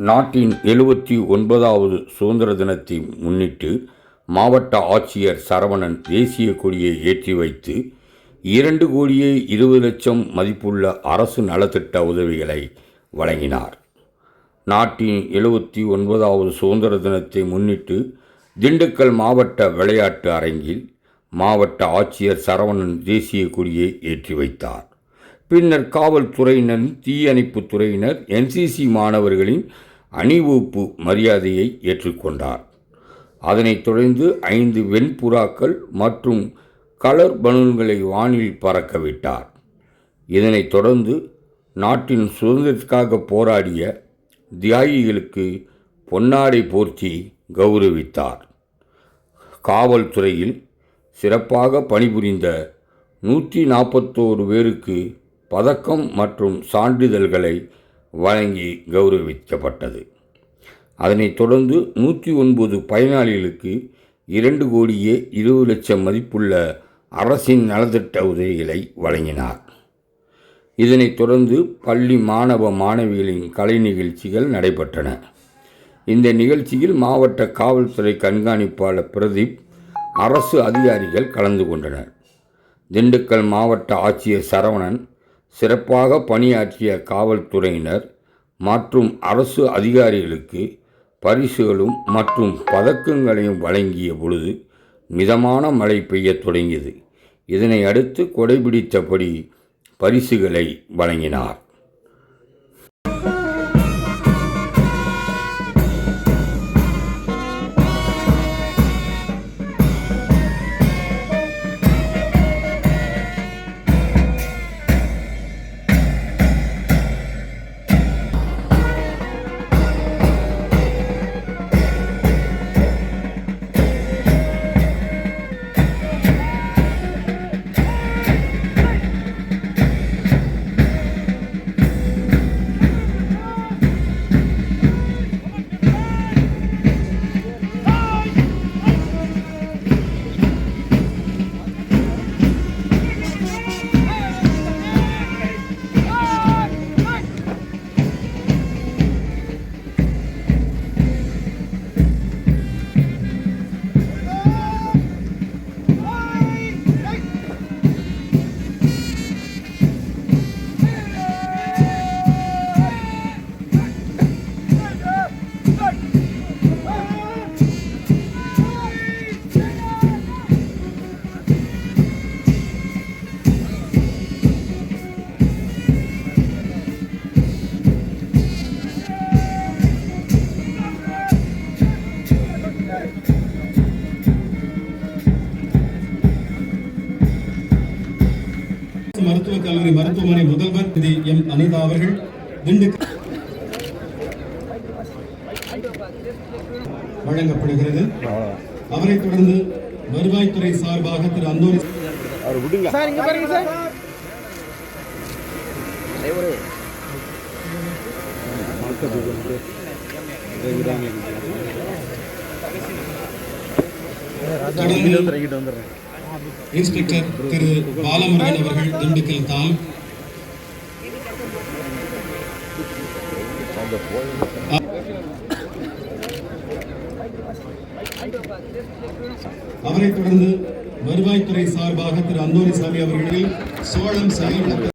நாட்டின் 79வது சுதந்திர தினத்தை முன்னிட்டு மாவட்ட ஆட்சியர் சரவணன் தேசிய கொடியை ஏற்றி வைத்து 2,20,00,000 மதிப்புள்ள அரசு நலத்திட்ட உதவிகளை வழங்கினார். நாட்டின் 79வது சுதந்திர தினத்தை முன்னிட்டு திண்டுக்கல் மாவட்ட விளையாட்டு அரங்கில் மாவட்ட ஆட்சியர் சரவணன் தேசிய கொடியை ஏற்றி வைத்தார். பின்னர் காவல்துறையினர், தீயணைப்புத் துறையினர், NCC மாணவர்களின் அணிவகுப்பு மரியாதையை ஏற்றுக்கொண்டார். அதனைத் தொடர்ந்து 5 வெண்புறாக்கள் மற்றும் கலர் பலூன்களை வானில் பறக்க விட்டார். இதனைத் தொடர்ந்து நாட்டின் சுதந்திரத்திற்காக போராடிய தியாகிகளுக்கு பொன்னாடை போர்த்தி கௌரவித்தார். காவல்துறையில் சிறப்பாக பணிபுரிந்த 141 பேருக்கு பதக்கம் மற்றும் சான்றிதழ்களை வழங்கி கௌரவிக்கப்பட்டது. அதனைத் தொடர்ந்து 109 பயனாளிகளுக்கு 2,20,00,000 மதிப்புள்ள அரசின் நலத்திட்ட உதவிகளை வழங்கினார். இதனைத் தொடர்ந்து பள்ளி மாணவ மாணவிகளின் கலை நிகழ்ச்சிகள் நடைபெற்றன. இந்த நிகழ்ச்சியில் மாவட்ட காவல்துறை கண்காணிப்பாளர் பிரதீப், அரசு அதிகாரிகள் கலந்து கொண்டனர். திண்டுக்கல் மாவட்ட ஆட்சியர் சரவணன் சிறப்பாக பணியாற்றிய காவல்துறையினர் மற்றும் அரசு அதிகாரிகளுக்கு பரிசுகளும் மற்றும் பதக்கங்களையும் வழங்கிய பொழுது மிதமான மழை பெய்யத் தொடங்கியது. இதனை அடுத்து கொடைபிடித்தபடி பரிசுகளை வழங்கினார். மருத்துவக் கல்லூரி மருத்துவமனை முதல்வர் திரு M. அனிதா அவர்கள் திண்டுக்கல் வழங்கப்படுகிறது. அவரைத் தொடர்ந்து வருவாய்த்துறை சார்பாக திரு அந்தோணி இன்ஸ்பெக்டர் திரு பாலமுருகன் அவர்கள் திண்டுக்கல் தாம், அவரைத் தொடர்ந்து வருவாய்த்துறை சார்பாக திரு அந்தோணிசாமி அவர்களில் சோழம் செயல்